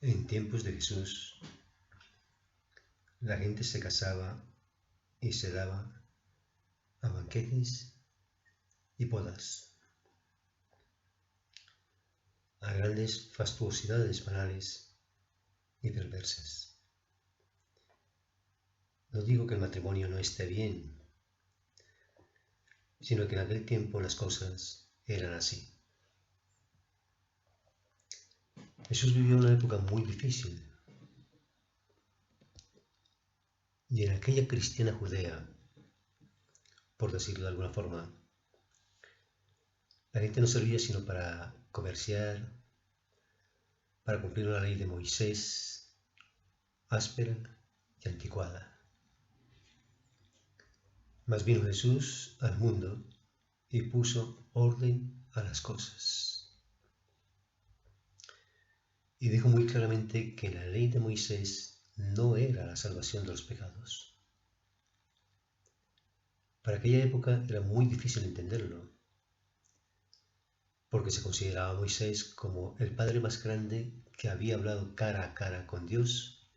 En tiempos de Jesús, la gente se casaba y se daba a banquetes y bodas, a grandes fastuosidades banales y perversas. No digo que el matrimonio no esté bien, sino que en aquel tiempo las cosas eran así. Jesús vivió una época muy difícil, y en aquella cristiana Judea, por decirlo de alguna forma, la gente no servía sino para comerciar, para cumplir una ley de Moisés áspera y anticuada. Mas vino Jesús al mundo y puso orden a las cosas. Y dijo muy claramente que la ley de Moisés no era la salvación de los pecados. Para aquella época era muy difícil entenderlo, porque se consideraba a Moisés como el padre más grande que había hablado cara a cara con Dios,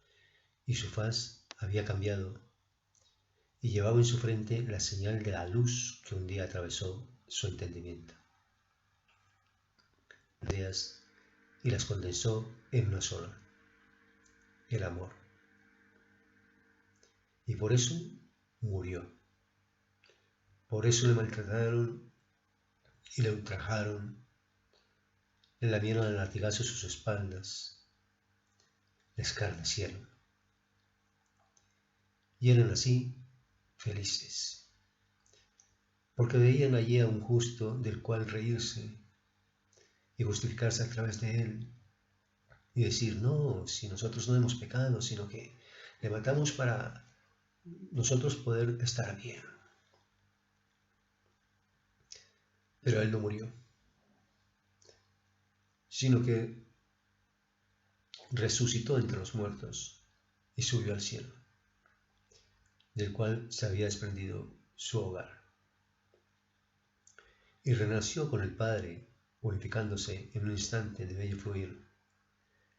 y su faz había cambiado, y llevaba en su frente la señal de la luz que un día atravesó su entendimiento. Ideas y las condensó en una sola, el amor. Y por eso murió. Por eso le maltrataron y le ultrajaron, le lamieron a latigazos sus espaldas, le escarnecieron. Y eran así felices, porque veían allí a un justo del cual reírse y justificarse a través de él y decir, no, si nosotros no hemos pecado, sino que le matamos para nosotros poder estar bien. Pero él no murió, sino que resucitó entre los muertos y subió al cielo, del cual se había desprendido su hogar. Y renació con el Padre, unificándose en un instante de bello fluir.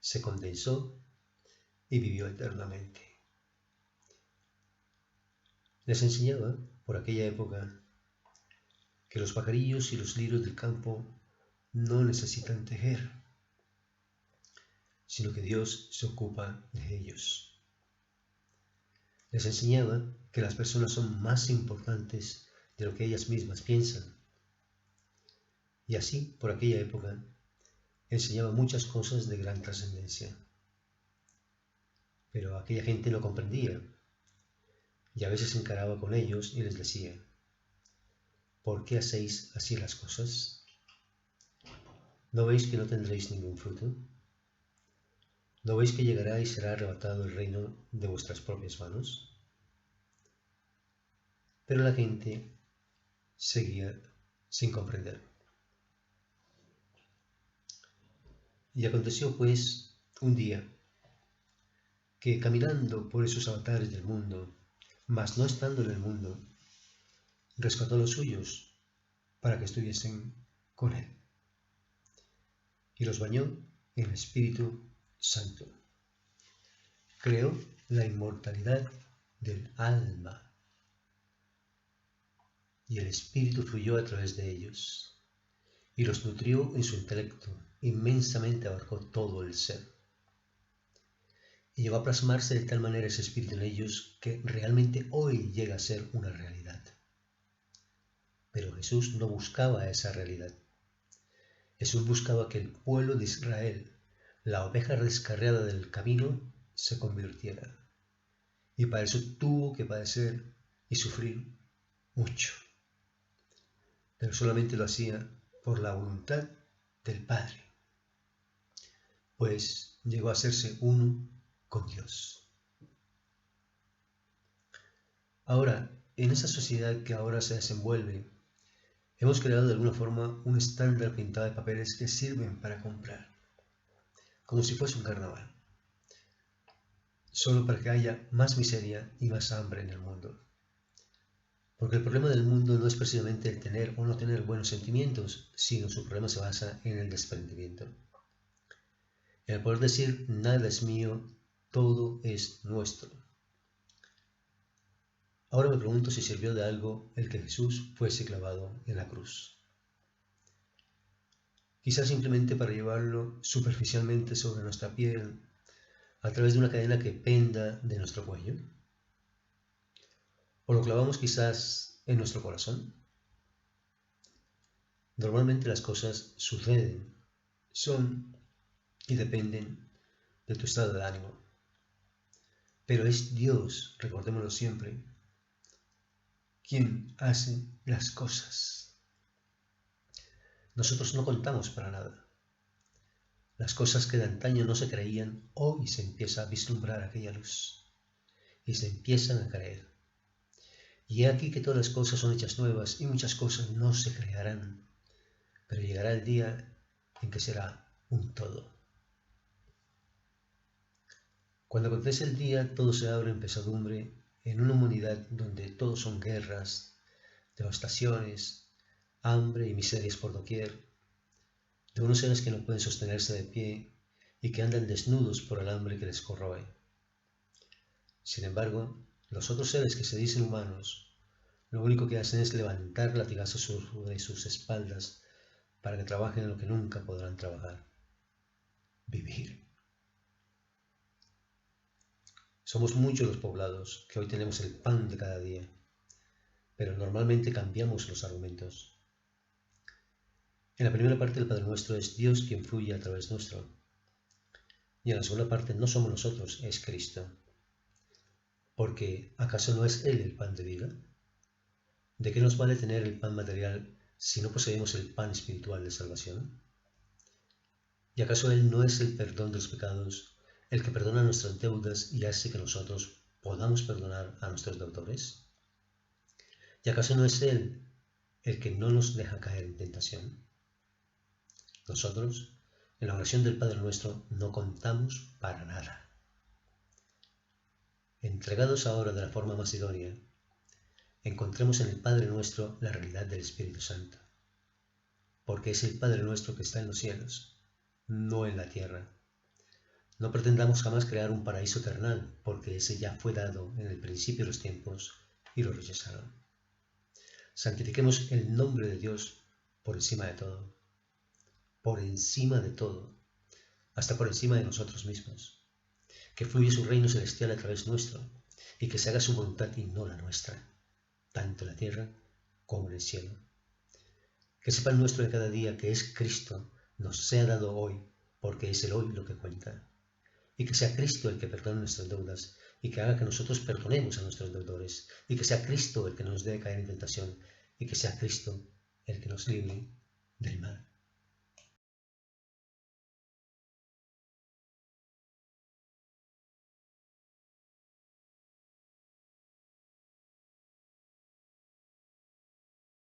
Se condensó y vivió eternamente. Les enseñaba, por aquella época, que los pajarillos y los lirios del campo no necesitan tejer, sino que Dios se ocupa de ellos. Les enseñaba que las personas son más importantes de lo que ellas mismas piensan. Y así, por aquella época, enseñaba muchas cosas de gran trascendencia. Pero aquella gente no comprendía, y a veces se encaraba con ellos y les decía, ¿por qué hacéis así las cosas? ¿No veis que no tendréis ningún fruto? ¿No veis que llegará y será arrebatado el reino de vuestras propias manos? Pero la gente seguía sin comprender. Y aconteció pues un día que caminando por esos avatares del mundo, mas no estando en el mundo, rescató a los suyos para que estuviesen con él. Y los bañó en el Espíritu Santo. Creó la inmortalidad del alma. Y el Espíritu fluyó a través de ellos. Y los nutrió en su intelecto. Inmensamente abarcó todo el ser. Y llegó a plasmarse de tal manera ese Espíritu en ellos que realmente hoy llega a ser una realidad. Pero Jesús no buscaba esa realidad. Jesús buscaba que el pueblo de Israel, la oveja descarriada del camino, se convirtiera. Y para eso tuvo que padecer y sufrir mucho. Pero solamente lo hacía por la voluntad del Padre, pues llegó a hacerse uno con Dios. Ahora, en esa sociedad que ahora se desenvuelve, hemos creado de alguna forma un estándar pintado de papeles que sirven para comprar, como si fuese un carnaval, solo para que haya más miseria y más hambre en el mundo. Porque el problema del mundo no es precisamente el tener o no tener buenos sentimientos, sino su problema se basa en el desprendimiento. en el poder decir nada es mío, todo es nuestro. Ahora me pregunto si sirvió de algo el que Jesús fuese clavado en la cruz. Quizás simplemente para llevarlo superficialmente sobre nuestra piel, a través de una cadena que penda de nuestro cuello. ¿O lo clavamos quizás en nuestro corazón? Normalmente las cosas suceden, son y dependen de tu estado de ánimo. Pero es Dios, recordémoslo siempre, quien hace las cosas. Nosotros no contamos para nada. Las cosas que de antaño no se creían, hoy se empieza a vislumbrar aquella luz y se empiezan a creer. Y he aquí que todas las cosas son hechas nuevas y muchas cosas no se crearán, pero llegará el día en que será un todo. Cuando acontece el día, todo se abre en pesadumbre, en una humanidad donde todo son guerras, devastaciones, hambre y miserias por doquier, de unos seres que no pueden sostenerse de pie y que andan desnudos por el hambre que les corroe. Sin embargo, los otros seres que se dicen humanos, lo único que hacen es levantar latigazos sobre sus espaldas para que trabajen en lo que nunca podrán trabajar: vivir. Somos muchos los poblados que hoy tenemos el pan de cada día, pero normalmente cambiamos los argumentos. En la primera parte del Padre Nuestro es Dios quien fluye a través nuestro, y en la segunda parte no somos nosotros, es Cristo. Porque ¿acaso no es Él el pan de vida? ¿De qué nos vale tener el pan material si no poseemos el pan espiritual de salvación? ¿Y acaso Él no es el perdón de los pecados, el que perdona nuestras deudas y hace que nosotros podamos perdonar a nuestros deudores? ¿Y acaso no es Él el que no nos deja caer en tentación? Nosotros, en la oración del Padre Nuestro, no contamos para nada. Entregados ahora de la forma más idónea, encontremos en el Padre Nuestro la realidad del Espíritu Santo, porque es el Padre Nuestro que está en los cielos, no en la tierra. No pretendamos jamás crear un paraíso terrenal, porque ese ya fue dado en el principio de los tiempos y lo rechazaron. Santifiquemos el nombre de Dios por encima de todo, hasta por encima de nosotros mismos. Que fluya su reino celestial a través nuestro, y que se haga su voluntad y no la nuestra, tanto en la tierra como en el cielo. Que sepa el nuestro de cada día que es Cristo, nos sea dado hoy, porque es el hoy lo que cuenta. Y que sea Cristo el que perdone nuestras deudas, y que haga que nosotros perdonemos a nuestros deudores, y que sea Cristo el que nos dé caer en tentación, y que sea Cristo el que nos libre del mal.